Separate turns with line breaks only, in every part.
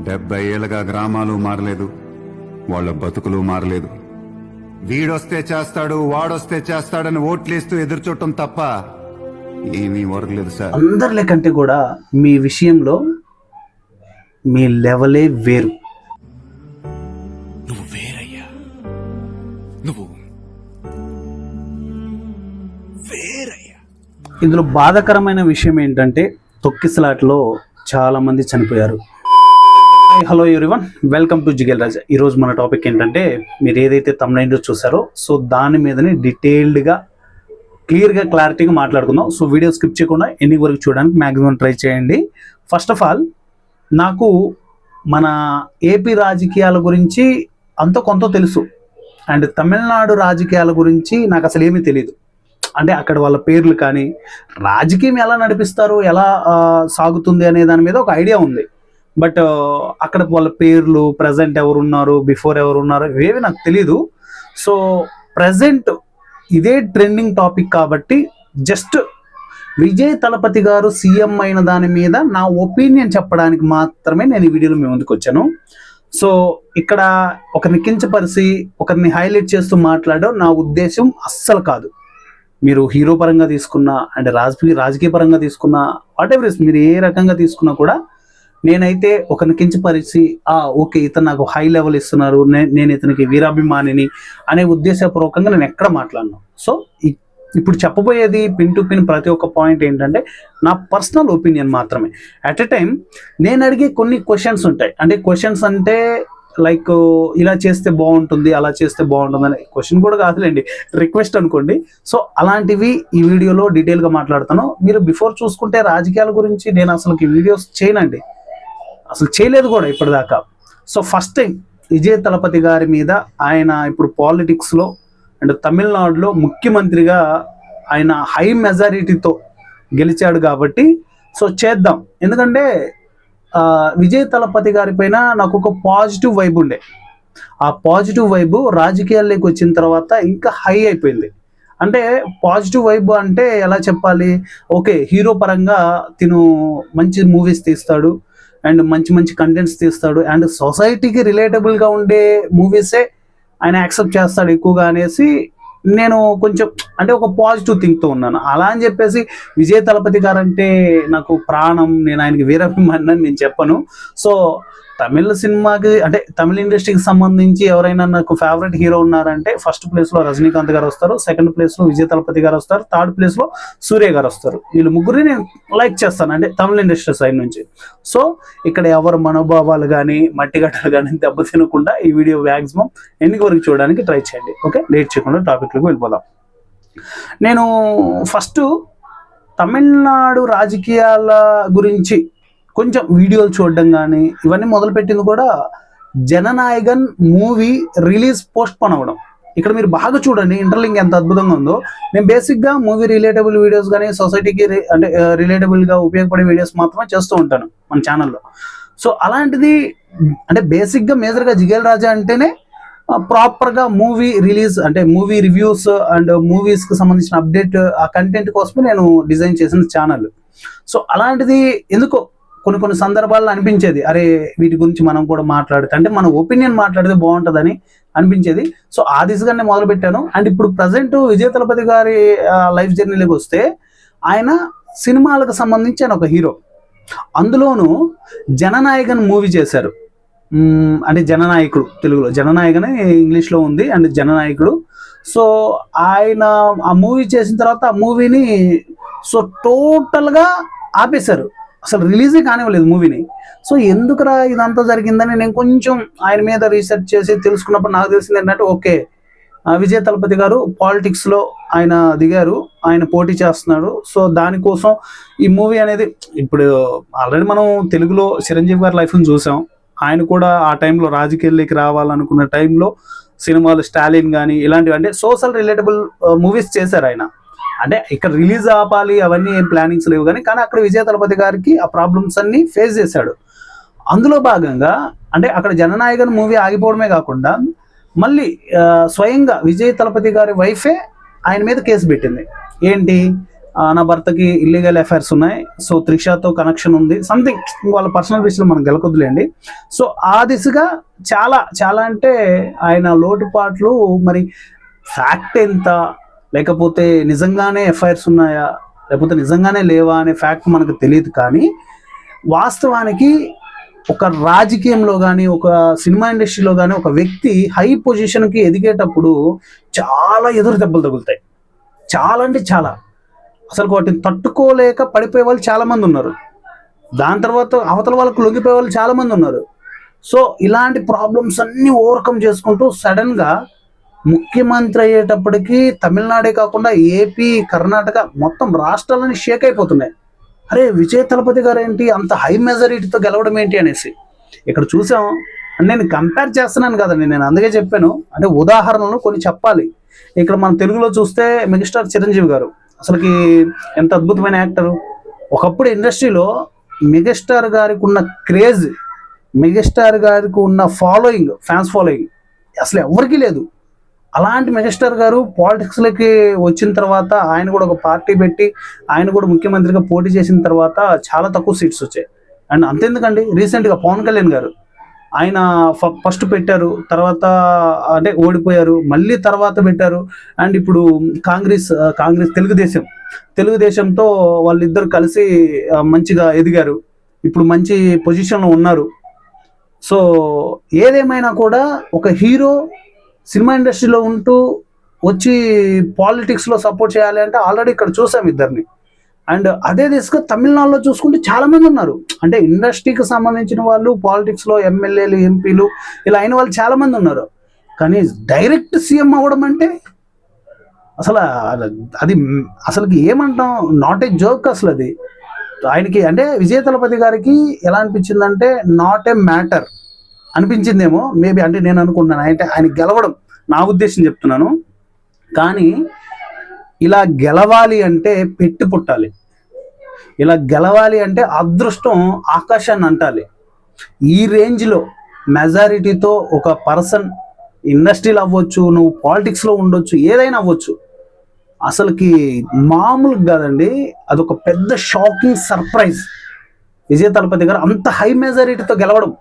70 ఏళ్ళగా గ్రామాలు మారలేదు, వాళ్ళ బతుకులు మారలేదు. వీడొస్తే చేస్తాడు, వాడొస్తే చేస్తాడని ఓట్లేస్తూ ఎదురుచూడటం తప్ప ఏమీ ఒరగలేదు సార్.
అందరిలే కంటే కూడా మీ విషయంలో మీ లెవలే వేరు.
నువ్వు వేరయ్యా, నువ్వు వేరయ్యా.
ఇందులో బాధాకరమైన విషయం ఏంటంటే తొక్కిసలాట్లో చాలా మంది చనిపోయారు. హలో ఎవ్రీవన్, వెల్కమ్ టు జిగేల్ రాజా. ఈరోజు మన టాపిక్ ఏంటంటే, మీరు ఏదైతే తమ్నైల్లో చూసారో సో దాని మీదనే డీటెయిల్డ్గా క్లియర్గా క్లారిటీగా మాట్లాడుకుందాం. సో వీడియో స్కిప్ చేయకుండా ఎన్ని వరకు చూడడానికి మ్యాక్సిమం ట్రై చేయండి. ఫస్ట్ ఆఫ్ ఆల్, నాకు మన ఏపీ రాజకీయాల గురించి అంత కొంత తెలుసు, అండ్ తమిళనాడు రాజకీయాల గురించి నాకు అసలు ఏమీ తెలియదు. అంటే అక్కడ వాళ్ళ పేర్లు కానీ రాజకీయం ఎలా నడిపిస్తారు, ఎలా సాగుతుంది అనే దాని మీద ఒక ఐడియా ఉంది. బట్ అక్కడ వాళ్ళ పేర్లు, ప్రజెంట్ ఎవరున్నారు, బిఫోర్ ఎవరున్నారు, ఇవేవి నాకు తెలీదు. సో ప్రజెంట్ ఇదే ట్రెండింగ్ టాపిక్ కాబట్టి జస్ట్ విజయ్ తలపతి గారు సీఎం అయిన దాని మీద నా ఒపీనియన్ చెప్పడానికి మాత్రమే నేను ఈ వీడియోలో మీ ముందుకు వచ్చాను. సో ఇక్కడ ఒకరిని కించపరిచి ఒకరిని హైలైట్ చేస్తూ మాట్లాడడం నా ఉద్దేశం అస్సలు కాదు. మీరు హీరో పరంగా తీసుకున్నా, అంటే రాజకీయ పరంగా తీసుకున్నా, వాట్ ఎవర్ ఇస్, మీరు ఏ రకంగా తీసుకున్నా కూడా నేనైతే ఒకరిని కించపరిచి ఓకే ఇతను నాకు హై లెవెల్ ఇస్తున్నారు, నేను ఇతనికి వీరాభిమానిని అనే ఉద్దేశపూర్వకంగా నేను ఎక్కడ మాట్లాడను. సో ఇప్పుడు చెప్పబోయేది పిన్ టు పిన్ ప్రతి ఒక్క పాయింట్ ఏంటంటే నా పర్సనల్ ఒపీనియన్ మాత్రమే. అట్ ఎ టైం నేను అడిగే కొన్ని క్వశ్చన్స్ ఉంటాయి. అంటే క్వశ్చన్స్ అంటే లైక్ ఇలా చేస్తే బాగుంటుంది, అలా చేస్తే బాగుంటుంది అనే క్వశ్చన్ కూడా కాదులేండి, రిక్వెస్ట్ అనుకోండి. సో అలాంటివి ఈ వీడియోలో డీటెయిల్గా మాట్లాడతాను. మీరు బిఫోర్ చూసుకుంటే రాజకీయాల గురించి నేను అసలు వీడియోస్ చేయనండి, అసలు చేయలేదు కూడా ఇప్పటిదాకా. So first time Vijay Thalapathy గారి మీద, ఆయన ఇప్పుడు పాలిటిక్స్లో అండ్ తమిళనాడులో ముఖ్యమంత్రిగా ఆయన హై మెజారిటీతో గెలిచాడు కాబట్టి సో చేద్దాం. ఎందుకంటే విజయ్ తలపతి గారి పైన నాకు ఒక పాజిటివ్ వైబ్ ఉండే, ఆ పాజిటివ్ వైబ్ రాజకీయాల్లోకి వచ్చిన తర్వాత ఇంకా హై అయిపోయింది. అంటే పాజిటివ్ వైబ్ అంటే ఎలా చెప్పాలి, ఓకే హీరో పరంగా తిను మంచి మూవీస్ తీస్తాడు అండ్ మంచి మంచి కంటెంట్స్ తీస్తాడు అండ్ సొసైటీకి రిలేటబుల్గా ఉండే మూవీసే ఆయన యాక్సెప్ట్ చేస్తాడు ఎక్కువగా అనేసి నేను కొంచెం అంటే ఒక పాజిటివ్ థింక్తో ఉన్నాను. అలా అని చెప్పేసి విజయ్ తలపతి గారు అంటే నాకు ప్రాణం, నేను ఆయనకి వీరాభిమాని అని నేను చెప్పను. సో తమిళ సినిమాకి అంటే తమిళ ఇండస్ట్రీకి సంబంధించి ఎవరైనా నాకు ఫేవరెట్ హీరో ఉన్నారంటే ఫస్ట్ ప్లేస్లో రజనీకాంత్ గారు వస్తారు, సెకండ్ ప్లేస్లో విజయ్ తలపతి గారు వస్తారు, థర్డ్ ప్లేస్లో సూర్య గారు వస్తారు. వీళ్ళు ముగ్గురిని నేను లైక్ చేస్తాను అంటే తమిళ ఇండస్ట్రీ సైడ్ నుంచి. సో ఇక్కడ ఎవరు మనోభావాలు కానీ మట్టిగట్టలు కానీ దెబ్బతినకుండా ఈ వీడియో మ్యాక్సిమం ఎన్నిక వరకు చూడడానికి ట్రై చేయండి. ఓకే, లేట్ చేయకుండా టాపిక్లోకి వెళ్ళిపోదాం. నేను ఫస్ట్ తమిళనాడు రాజకీయాల గురించి కొంచెం వీడియోలు చూడడం కానీ ఇవన్నీ మొదలుపెట్టింది కూడా Jana Nayagan movie release post phone అవ్వడం. ఇక్కడ మీరు బాగా చూడండి, ఇంటర్లింక్ ఎంత అద్భుతంగా ఉందో. నేను బేసిక్గా మూవీ రిలేటబుల్ వీడియోస్ కానీ సొసైటీకి అంటే రిలేటబుల్గా ఉపయోగపడే వీడియోస్ మాత్రమే చేస్తూ ఉంటాను మన ఛానల్లో. సో అలాంటిది అంటే బేసిక్గా మేజర్గా జిగేల్ రాజా అంటేనే ప్రాపర్గా మూవీ రిలీజ్ అంటే మూవీ రివ్యూస్ అండ్ మూవీస్కి సంబంధించిన అప్డేట్ ఆ కంటెంట్ కోసమే నేను డిజైన్ చేసిన ఛానల్. సో అలాంటిది ఎందుకో కొన్ని సందర్భాల్లో అనిపించేది, అరే వీటి గురించి మనం కూడా మాట్లాడితే అంటే మన ఒపీనియన్ మాట్లాడితే బాగుంటుందని అనిపించేది. సో ఆ దిశగానే మొదలు పెట్టాను. అండ్ ఇప్పుడు ప్రజెంట్ విజయ్ తలపతి గారి లైఫ్ జర్నీలోకి వస్తే, ఆయన సినిమాలకు సంబంధించి ఆయన ఒక హీరో. అందులోనూ జననాయకన్ మూవీ చేశారు. అంటే జననాయకుడు తెలుగులో, జననాయకన్ ఇంగ్లీష్లో ఉంది అండ్ జననాయకుడు. సో ఆయన ఆ మూవీ చేసిన తర్వాత ఆ మూవీని సో టోటల్గా ఆపేశారు, అసలు రిలీజే కానివ్వలేదు మూవీని. సో ఎందుకురా ఇదంతా జరిగిందని నేను కొంచెం ఆయన మీద రీసెర్చ్ చేసి తెలుసుకున్నప్పుడు నాకు తెలిసింది ఏంటంటే, ఓకే విజయ్ తలపతి గారు పాలిటిక్స్లో ఆయన దిగారు, ఆయన పోటీ చేస్తున్నాడు. సో దానికోసం ఈ మూవీ అనేది ఇప్పుడు ఆల్రెడీ మనం తెలుగులో చిరంజీవి గారి లైఫ్ని చూసాం. ఆయన కూడా ఆ టైంలో రాజకీయాల్లోకి రావాలనుకున్న టైంలో సినిమాలు స్టాలిన్ కానీ ఇలాంటివి అంటే సోషల్ రిలేటబుల్ మూవీస్ చేశారు ఆయన. అంటే ఇక్కడ రిలీజ్ ఆపాలి అవన్నీ ఏం ప్లానింగ్స్ లేవు కానీ అక్కడ విజయ్ తలపతి గారికి ఆ ప్రాబ్లమ్స్ అన్ని ఫేస్ చేశాడు. అందులో భాగంగా అంటే అక్కడ జననాయకన్ మూవీ ఆగిపోవడమే కాకుండా మళ్ళీ స్వయంగా విజయ్ తలపతి గారి వైఫే ఆయన మీద కేసు పెట్టింది. ఏంటి, నా భర్తకి ఇల్లీగల్ అఫైర్స్ ఉన్నాయి, సో త్రిషాతో కనెక్షన్ ఉంది, సంథింగ్ వాళ్ళ పర్సనల్ విషయంలో మనం గెలకొద్దులేండి. సో ఆ దిశగా చాలా చాలా అంటే ఆయన లోటుపాట్లు, మరి ఫ్యాక్ట్ ఎంత, లేకపోతే నిజంగానే ఎఫ్ఐఆర్స్ ఉన్నాయా లేకపోతే నిజంగానే లేవా అనే ఫ్యాక్ట్ మనకు తెలియదు. కానీ వాస్తవానికి ఒక రాజకీయంలో కానీ ఒక సినిమా ఇండస్ట్రీలో కానీ ఒక వ్యక్తి హై పొజిషన్కి ఎదిగేటప్పుడు చాలా ఎదురు దెబ్బలు తగులుతాయి. చాలా అంటే చాలా, అసలు వాటిని తట్టుకోలేక పడిపోయే వాళ్ళు చాలామంది ఉన్నారు. దాని తర్వాత అవతల వాళ్ళకు లొంగిపోయే వాళ్ళు చాలామంది ఉన్నారు. సో ఇలాంటి ప్రాబ్లమ్స్ అన్నీ ఓవర్కమ్ చేసుకుంటూ సడన్గా ముఖ్యమంత్రి అయ్యేటప్పటికి తమిళనాడే కాకుండా ఏపీ, కర్ణాటక మొత్తం రాష్ట్రాలని షేక్ అయిపోతున్నాయి. అరే విజయ్ తలపతి గారు ఏంటి అంత హై మెజారిటీతో గెలవడం ఏంటి అనేసి ఇక్కడ చూసాం. నేను కంపేర్ చేస్తున్నాను కదండి, నేను అందుకే చెప్పాను, అంటే ఉదాహరణలు కొన్ని చెప్పాలి. ఇక్కడ మన తెలుగులో చూస్తే మెగాస్టార్ చిరంజీవి గారు అసలుకి ఎంత అద్భుతమైన యాక్టరు. ఒకప్పుడు ఇండస్ట్రీలో మెగాస్టార్ గారికి ఉన్న క్రేజ్, మెగాస్టార్ గారికి ఉన్న ఫాలోయింగ్, ఫ్యాన్స్ ఫాలోయింగ్ అసలు ఎవరికీ లేదు. అలాంటి మెగాస్టార్ గారు పాలిటిక్స్లోకి వచ్చిన తర్వాత ఆయన కూడా ఒక పార్టీ పెట్టి ఆయన కూడా ముఖ్యమంత్రిగా పోటీ చేసిన తర్వాత చాలా తక్కువ సీట్స్ వచ్చాయి. అండ్ అంతెందుకండి, రీసెంట్గా పవన్ కళ్యాణ్ గారు ఆయన ఫస్ట్ పెట్టారు, తర్వాత అంటే ఓడిపోయారు, మళ్ళీ తర్వాత పెట్టారు. అండ్ ఇప్పుడు కాంగ్రెస్ తెలుగుదేశంతో వాళ్ళిద్దరు కలిసి మంచిగా ఎదిగారు, ఇప్పుడు మంచి పొజిషన్లో ఉన్నారు. సో ఏదేమైనా కూడా ఒక హీరో సినిమా ఇండస్ట్రీలో ఉంటూ వచ్చి పాలిటిక్స్లో సపోర్ట్ చేయాలి అంటే ఆల్రెడీ ఇక్కడ చూసాం ఇద్దరిని. అండ్ అదే దిశగా తమిళనాడులో చూసుకుంటే చాలామంది ఉన్నారు, అంటే ఇండస్ట్రీకి సంబంధించిన వాళ్ళు పాలిటిక్స్లో ఎమ్మెల్యేలు, ఎంపీలు ఇలా అయిన వాళ్ళు చాలామంది ఉన్నారు. కానీ డైరెక్ట్ సీఎం అవ్వడం అంటే అసలు అది అసలుకి ఏమంటాం, నాట్ ఏ జోక్ అసలు అది. ఆయనకి అంటే విజయ్ తలపతి గారికి ఎలా అనిపించిందంటే నాట్ ఏ మ్యాటర్ అనిపించిందేమో మేబీ, అంటే నేను అనుకుంటున్నాను. అంటే ఆయన గెలవడం, నా ఉద్దేశం చెప్తున్నాను. కానీ ఇలా గెలవాలి అంటే పెట్టి పుట్టాలి, ఇలా గెలవాలి అంటే అదృష్టం ఆకాశాన్ని అంటాలి. ఈ రేంజ్లో మెజారిటీతో ఒక పర్సన్ ఇండస్ట్రీలో అవ్వచ్చు, నువ్వు పాలిటిక్స్లో ఉండొచ్చు, ఏదైనా అవ్వచ్చు, అసలుకి మామూలు కాదండి. అదొక పెద్ద షాకింగ్ సర్ప్రైజ్ విజయ్ తలపతి గారు అంత హై మెజారిటీతో గెలవడం.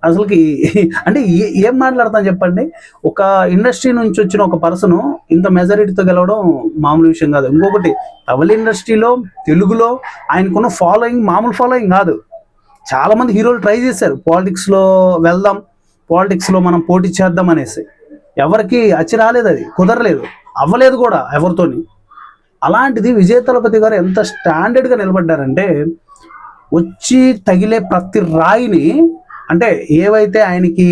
అసలుకి అంటే ఏం మాట్లాడతాను చెప్పండి, ఒక ఇండస్ట్రీ నుంచి వచ్చిన ఒక పర్సన్ ఇంత మెజారిటీతో గెలవడం మామూలు విషయం కాదు. ఇంకొకటి తమిళ ఇండస్ట్రీలో, తెలుగులో ఆయనకున్న ఫాలోయింగ్ మామూలు ఫాలోయింగ్ కాదు. చాలామంది హీరోలు ట్రై చేశారు పాలిటిక్స్లో వెళ్దాం, పాలిటిక్స్లో మనం పోటీ చేద్దాం అనేసి, ఎవరికి అచ్చి రాలేదు, అది కుదరలేదు, అవ్వలేదు కూడా ఎవరితోని. అలాంటిది విజయ్ తలపతి గారు ఎంత స్టాండర్డ్గా నిలబడ్డారంటే వచ్చి తగిలే ప్రతి రాయిని, అంటే ఏవైతే ఆయనకి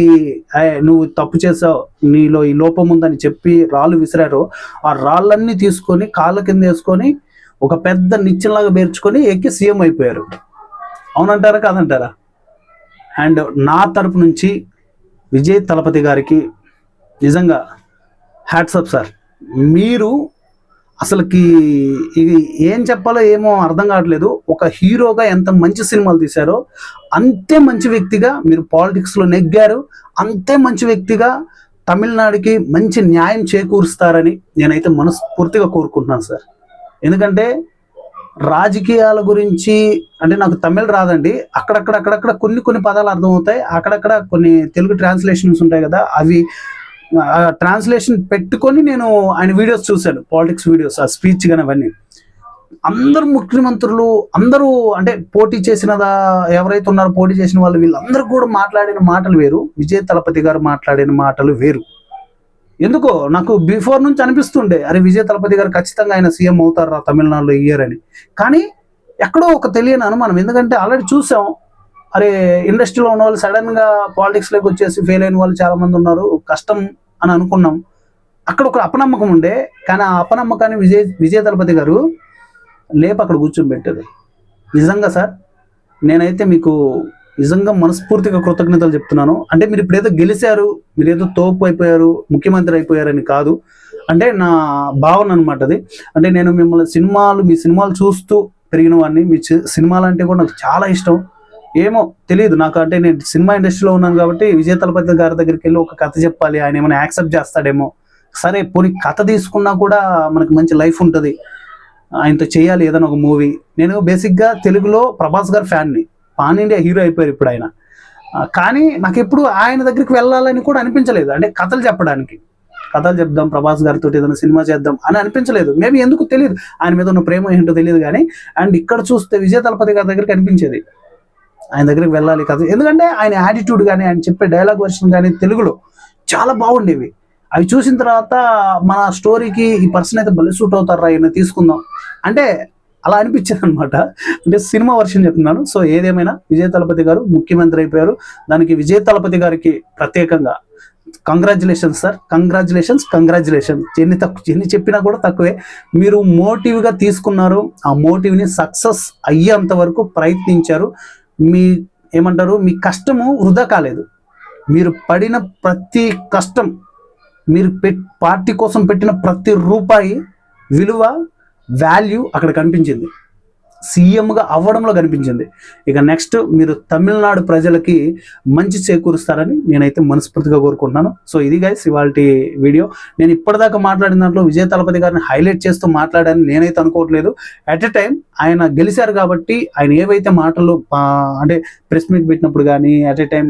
నువ్వు తప్పు చేసావు, నీలో ఈ లోపం ఉందని చెప్పి రాళ్ళు విసిరారో ఆ రాళ్ళన్నీ తీసుకొని కాళ్ళ కింద వేసుకొని ఒక పెద్ద నిచ్చెనలాగా పేర్చుకొని ఎక్కి సీఎం అయిపోయారు. అవునంటారా కాదంటారా? అండ్ నా తరపు నుంచి విజయ్ తలపతి గారికి నిజంగా హ్యాట్సప్ సార్. మీరు అసలుకి ఇది ఏం చెప్పాలో ఏమో అర్థం కావట్లేదు. ఒక హీరోగా ఎంత మంచి సినిమాలు తీశారో అంతే మంచి వ్యక్తిగా మీరు పాలిటిక్స్లో నెగ్గారు, అంతే మంచి వ్యక్తిగా తమిళనాడుకి మంచి న్యాయం చేకూరుస్తారని నేనైతే మనస్ఫూర్తిగా కోరుకుంటున్నాను సార్. ఎందుకంటే రాజకీయాల గురించి అంటే నాకు తమిళ్ రాదండి, అక్కడక్కడ కొన్ని పదాలు అర్థమవుతాయి, అక్కడక్కడ కొన్ని తెలుగు ట్రాన్స్లేషన్స్ ఉంటాయి కదా, అవి ట్రాన్స్లేషన్ పెట్టుకొని నేను ఆయన వీడియోస్ చూశాను, పాలిటిక్స్ వీడియోస్, ఆ స్పీచ్ కానీ అవన్నీ. అందరు ముఖ్యమంత్రులు అందరూ అంటే పోటీ చేసినదా ఎవరైతే ఉన్నారో పోటీ చేసిన వాళ్ళు వీళ్ళందరూ కూడా మాట్లాడిన మాటలు వేరు, విజయ్ తలపతి గారు మాట్లాడిన మాటలు వేరు. ఎందుకో నాకు బిఫోర్ నుంచి అనిపిస్తుండే అరే విజయ్ తలపతి గారు ఖచ్చితంగా ఆయన సీఎం అవుతారా తమిళనాడులో ఇయర్ అని. కానీ ఎక్కడో ఒక తెలియని అనుమానం, ఎందుకంటే ఆల్రెడీ చూసాం, అరే ఇండస్ట్రీలో ఉన్న వాళ్ళు సడన్గా పాలిటిక్స్లోకి వచ్చేసి ఫెయిల్ అయిన వాళ్ళు చాలా మంది ఉన్నారు, కష్టం అని అనుకున్నాం. అక్కడ ఒక అపనమ్మకం ఉండే, కానీ ఆ అపనమ్మకాన్ని విజయ్ తలపతి గారు లేపు అక్కడ కూర్చోబెట్టారు. నిజంగా సార్ నేనైతే మీకు నిజంగా మనస్ఫూర్తిగా కృతజ్ఞతలు చెప్తున్నాను. అంటే మీరు ఇప్పుడేదో గెలిచారు, మీరు ఏదో తోపు అయిపోయారు, ముఖ్యమంత్రి అయిపోయారని కాదు, అంటే నా భావన అనమాట అది. అంటే నేను మిమ్మల్ని మీ సినిమాలు చూస్తూ పెరిగిన వాడిని, మీ సినిమాలు అంటే కూడా నాకు చాలా ఇష్టం. ఏమో తెలియదు నాకు, అంటే నేను సినిమా ఇండస్ట్రీలో ఉన్నాను కాబట్టి విజయ్ తలపతి గారి దగ్గరికి వెళ్ళి ఒక కథ చెప్పాలి, ఆయన ఏమైనా యాక్సెప్ట్ చేస్తాడేమో, సరే పోనీ కథ తీసుకున్నా కూడా మనకి మంచి లైఫ్ ఉంటుంది, ఆయనతో చేయాలి ఏదైనా ఒక మూవీ. నేను బేసిక్గా తెలుగులో ప్రభాస్ గారు ఫ్యాన్ని, పాన్ ఇండియా హీరో అయిపోయారు ఇప్పుడు ఆయన. కానీ నాకు ఎప్పుడు ఆయన దగ్గరికి వెళ్ళాలని కూడా అనిపించలేదు. అంటే కథలు చెప్దాం ప్రభాస్ గారితో ఏదైనా సినిమా చేద్దాం అని అనిపించలేదు. మేబీ ఎందుకు తెలియదు, ఆయన మీద ఉన్న ప్రేమ ఏంటో తెలియదు. కానీ అండ్ ఇక్కడ చూస్తే విజయ్ తలపతి గారి దగ్గరికి అనిపించేది ఆయన దగ్గరికి వెళ్ళాలి కథ. ఎందుకంటే ఆయన యాటిట్యూడ్ కానీ ఆయన చెప్పే డైలాగ్ వర్షన్ కానీ తెలుగులో చాలా బాగుండేవి. అవి చూసిన తర్వాత మన స్టోరీకి ఈ పర్సన్ అయితే భలే సూట్ అవుతారా, ఈయన తీసుకుందాం అంటే అలా అనిపించింది అనమాట. అంటే సినిమా వర్షన్ చెప్తున్నాను. సో ఏదేమైనా విజయ్ తలపతి గారు ముఖ్యమంత్రి అయిపోయారు. దానికి విజయ్ తలపతి గారికి ప్రత్యేకంగా కంగ్రాచులేషన్స్ సార్, కంగ్రాచులేషన్స్. ఎన్ని చెప్పినా కూడా తక్కువే. మీరు మోటివ్గా తీసుకున్నారు, ఆ మోటివ్ని సక్సెస్ అయ్యేంత వరకు ప్రయత్నించారు. మీ కష్టము వృధా కాలేదు. మీరు పడిన ప్రతి కష్టం, మీరు పార్టీ కోసం పెట్టిన ప్రతి రూపాయి విలువ, వాల్యూ అక్కడ కనిపించింది, సీఎంగా అవ్వడంలో కనిపించింది. ఇక నెక్స్ట్ మీరు తమిళనాడు ప్రజలకి మంచి చేకూరుస్తారని నేనైతే మనస్ఫూర్తిగా కోరుకుంటున్నాను. సో ఇది గైస్ ఇవాళ వీడియో. నేను ఇప్పటిదాకా మాట్లాడిన దాంట్లో విజయ్ తలపతి గారిని హైలైట్ చేస్తూ మాట్లాడాలని నేనైతే అనుకోవట్లేదు. అట్ ఎ టైం ఆయన గెలిచారు కాబట్టి ఆయన ఏవైతే మాటలు అంటే ప్రెస్ మీట్ పెట్టినప్పుడు కానీ, అట్ ఎ టైం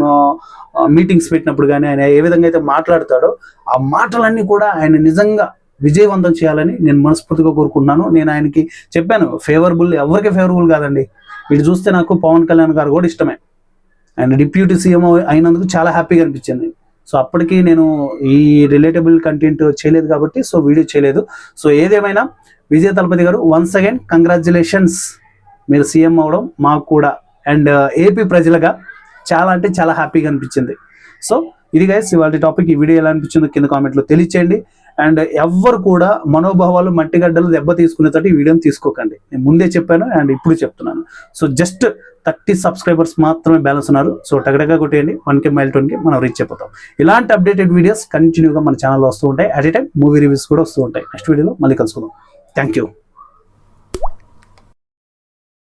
మీటింగ్స్ పెట్టినప్పుడు కానీ ఆయన ఏ విధంగా అయితే మాట్లాడతాడో ఆ మాటలన్నీ కూడా ఆయన నిజంగా విజయవంతం చేయాలని నేను మనస్ఫూర్తిగా కోరుకుంటున్నాను. నేను ఆయనకి చెప్పాను, ఫేవరబుల్ ఎవరికి ఫేవరబుల్ కాదండి. ఇటు చూస్తే నాకు పవన్ కళ్యాణ్ గారు కూడా ఇష్టమే. ఆయన డిప్యూటీ సీఎం అయినందుకు చాలా హ్యాపీగా అనిపించింది. సో అప్పటికి నేను ఈ రిలేటబుల్ కంటెంట్ చేయలేదు కాబట్టి సో వీడియో చేయలేదు. సో ఏదేమైనా విజయ్ తలపతి గారు వన్స్ అగైన్ కంగ్రాచులేషన్స్, మీరు సీఎం అవడం మాకు కూడా అండ్ ఏపీ ప్రజలుగా చాలా అంటే చాలా హ్యాపీగా అనిపించింది. సో ఇది గైస్ ఇవాళ టాపిక్. ఈ వీడియో ఎలా అనిపించిందో కింద కామెంట్లో తెలియచేయండి. అండ్ ఎవ్వరు కూడా మనోభావాలు మట్టిగడ్డలు దెబ్బ తీసుకునేటట్టు ఈ వీడియోని తీసుకోకండి. నేను ముందే చెప్పాను అండ్ ఇప్పుడు చెప్తున్నాను. సో జస్ట్ 30 సబ్స్క్రైబర్స్ మాత్రమే బ్యాలెన్స్ ఉన్నారు. సో టగటగా కొట్టేయండి, 1K మైల్టోన్కి మనం రీచ్ అయిపోతాం. ఇలాంటి అప్డేటెడ్ వీడియోస్ కంటిన్యూగా మన ఛానల్లో వస్తూ ఉంటాయి. At a time movie reviews కూడా వస్తూ ఉంటాయి. నెక్స్ట్ వీడియోలో మళ్ళీ కలుసుకుందాం. Thank you.